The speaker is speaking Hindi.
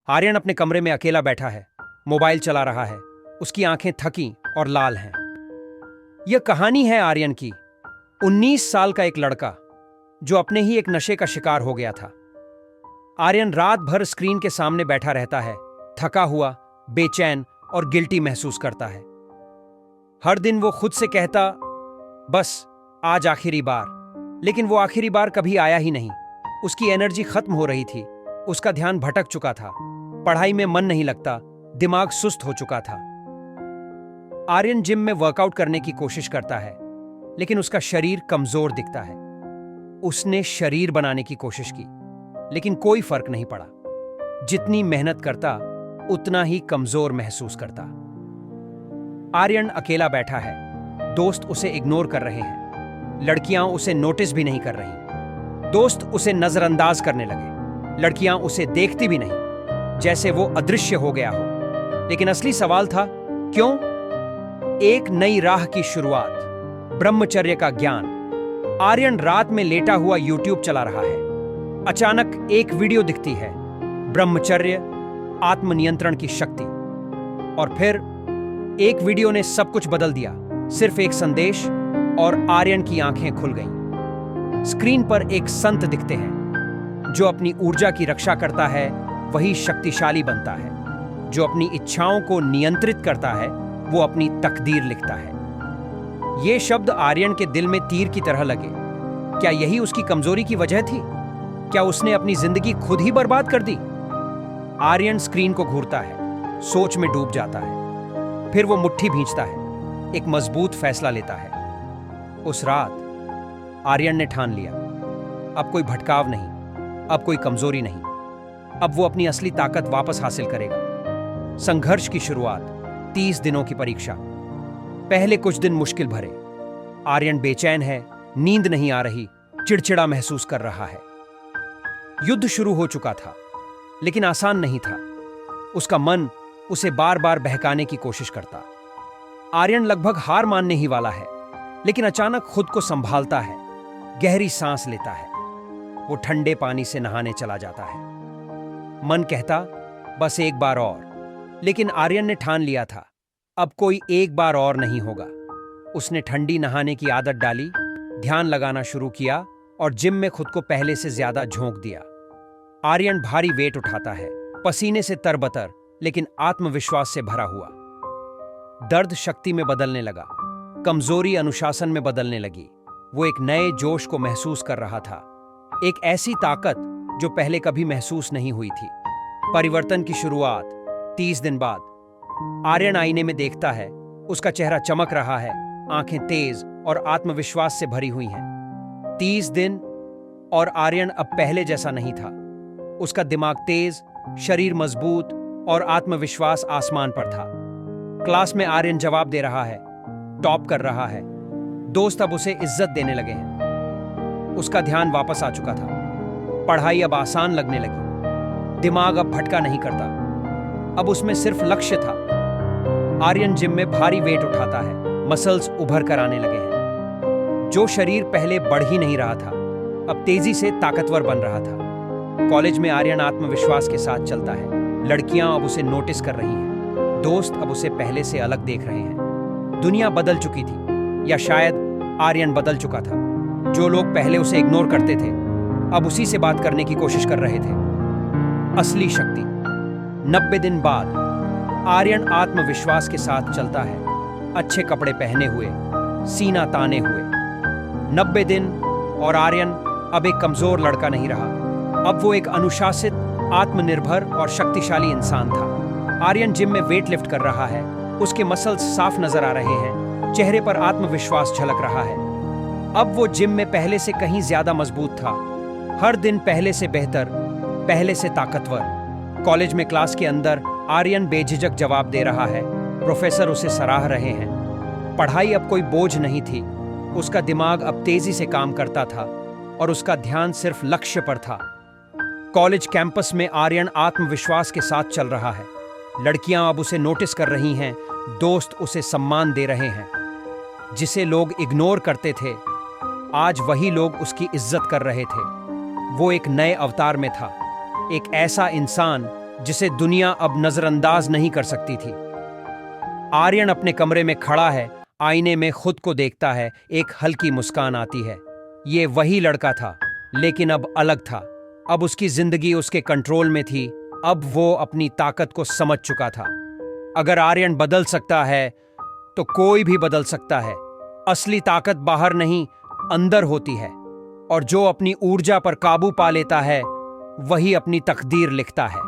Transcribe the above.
आर्यन अपने कमरे में अकेला बैठा है, मोबाइल चला रहा है। उसकी आंखें थकी और लाल हैं। यह कहानी है आर्यन की, 19 साल का एक लड़का जो अपने ही एक नशे का शिकार हो गया था। आर्यन रात भर स्क्रीन के सामने बैठा रहता है, थका हुआ, बेचैन और गिल्टी महसूस करता है। हर दिन वो खुद से कहता, बस आज आखिरी बार। लेकिन वो आखिरी बार कभी आया ही नहीं। उसकी एनर्जी खत्म हो रही थी, उसका ध्यान भटक चुका था, पढ़ाई में मन नहीं लगता, दिमाग सुस्त हो चुका था। आर्यन जिम में वर्कआउट करने की कोशिश करता है, लेकिन उसका शरीर कमजोर दिखता है। उसने शरीर बनाने की कोशिश की, लेकिन कोई फर्क नहीं पड़ा। जितनी मेहनत करता, उतना ही कमजोर महसूस करता। आर्यन अकेला बैठा है, दोस्त उसे इग्नोर कर रहे हैं, लड़कियां उसे नोटिस भी नहीं कर रही। दोस्त उसे नजरअंदाज करने लगे, लड़कियां उसे देखती भी नहीं, जैसे वो अदृश्य हो गया हो। लेकिन असली सवाल था, क्यों? एक नई राह की शुरुआत, ब्रह्मचर्य का ज्ञान। आर्यन रात में लेटा हुआ यूट्यूब चला रहा है। अचानक एक वीडियो दिखती है, ब्रह्मचर्य, आत्मनियंत्रण की शक्ति। और फिर एक वीडियो ने सब कुछ बदल दिया। सिर्फ एक संदेश और आर्यन की आंखें खुल गईं। स्क्रीन पर एक संत दिखते हैं, जो अपनी ऊर्जा की रक्षा करता है वही शक्तिशाली बनता है। जो अपनी इच्छाओं को नियंत्रित करता है वो अपनी तकदीर लिखता है। ये शब्द आर्यन के दिल में तीर की तरह लगे। क्या यही उसकी कमजोरी की वजह थी? क्या उसने अपनी जिंदगी खुद ही बर्बाद कर दी? आर्यन स्क्रीन को घूरता है, सोच में डूब जाता है। फिर वो मुट्ठी भींचता है, एक मजबूत फैसला लेता है। उस रात आर्यन ने ठान लिया, अब कोई भटकाव नहीं, अब कोई कमजोरी नहीं, अब वो अपनी असली ताकत वापस हासिल करेगा। संघर्ष की शुरुआत, 30 दिनों की परीक्षा। पहले कुछ दिन मुश्किल भरे। आर्यन बेचैन है, नींद नहीं आ रही, चिड़चिड़ा महसूस कर रहा है। युद्ध शुरू हो चुका था, लेकिन आसान नहीं था। उसका मन उसे बार बार बहकाने की कोशिश करता। आर्यन लगभग हार मानने ही वाला है, लेकिन अचानक खुद को संभालता है, गहरी सांस लेता है। वो ठंडे पानी से नहाने चला जाता है। मन कहता, बस एक बार और। लेकिन आर्यन ने ठान लिया था, अब कोई एक बार और नहीं होगा। उसने ठंडी नहाने की आदत डाली, ध्यान लगाना शुरू किया और जिम में खुद को पहले से ज्यादा झोंक दिया। आर्यन भारी वेट उठाता है, पसीने से तरबतर, लेकिन आत्मविश्वास से भरा हुआ। दर्द शक्ति में बदलने लगा, कमजोरी अनुशासन में बदलने लगी। वो एक नए जोश को महसूस कर रहा था, एक ऐसी ताकत जो पहले कभी महसूस नहीं हुई थी। परिवर्तन की शुरुआत, 30 दिन बाद। आर्यन आईने में देखता है, उसका चेहरा चमक रहा है, आंखें तेज और आत्मविश्वास से भरी हुई हैं। 30 दिन और आर्यन अब पहले जैसा नहीं था। उसका दिमाग तेज, शरीर मजबूत और आत्मविश्वास आसमान पर था। क्लास में आर्यन जवाब दे रहा है, टॉप कर रहा है। दोस्त अब उसे इज्जत देने लगे हैं। उसका ध्यान वापस आ चुका था, पढ़ाई अब आसान लगने लगी। दिमाग अब भटका नहीं करता, अब उसमें सिर्फ लक्ष्य था। आर्यन जिम में भारी वेट उठाता है, मसल्स उभर कर आने लगे हैं। जो शरीर पहले बढ़ ही नहीं रहा था, अब तेजी से ताकतवर बन रहा था। कॉलेज में आर्यन आत्मविश्वास के साथ चलता है। लड़कियां अब उसे नोटिस कर रही हैं, दोस्त अब उसे पहले से अलग देख रहे हैं। दुनिया बदल चुकी थी, या शायद आर्यन बदल चुका था। जो लोग पहले उसे इग्नोर करते थे, अब उसी से बात करने की कोशिश कर रहे थे। असली शक्ति। 90 दिन बाद आर्यन आत्मविश्वास के साथ चलता है, अच्छे कपड़े पहने हुए, सीना ताने हुए। 90 दिन और आर्यन अब एक कमजोर लड़का नहीं रहा। अब वो एक अनुशासित, आत्मनिर्भर और शक्तिशाली इंसान था। आर्यन जिम में वेट लिफ्ट कर रहा है, उसके मसल्स साफ नजर आ रहे हैं, चेहरे पर आत्मविश्वास झलक रहा है। अब वो जिम में पहले से कहीं ज्यादा मजबूत था, हर दिन पहले से बेहतर, पहले से ताकतवर। कॉलेज में क्लास के अंदर आर्यन बेझिझक जवाब दे रहा है, प्रोफेसर उसे सराह रहे हैं। पढ़ाई अब कोई बोझ नहीं थी, उसका दिमाग अब तेजी से काम करता था और उसका ध्यान सिर्फ लक्ष्य पर था। कॉलेज कैंपस में आर्यन आत्मविश्वास के साथ चल रहा है। लड़कियां अब उसे नोटिस कर रही हैं, दोस्त उसे सम्मान दे रहे हैं। जिसे लोग इग्नोर करते थे, आज वही लोग उसकी इज्जत कर रहे थे। वो एक नए अवतार में था, एक ऐसा इंसान जिसे दुनिया अब नजरअंदाज नहीं कर सकती थी। आर्यन अपने कमरे में खड़ा है, आईने में खुद को देखता है, एक हल्की मुस्कान आती है। ये वही लड़का था, लेकिन अब अलग था। अब उसकी जिंदगी उसके कंट्रोल में थी। अब वो अपनी ताकत को समझ चुका था। अगर आर्यन बदल सकता है तो कोई भी बदल सकता है। असली ताकत बाहर नहीं, अंदर होती है, और जो अपनी ऊर्जा पर काबू पा लेता है वही अपनी तकदीर लिखता है।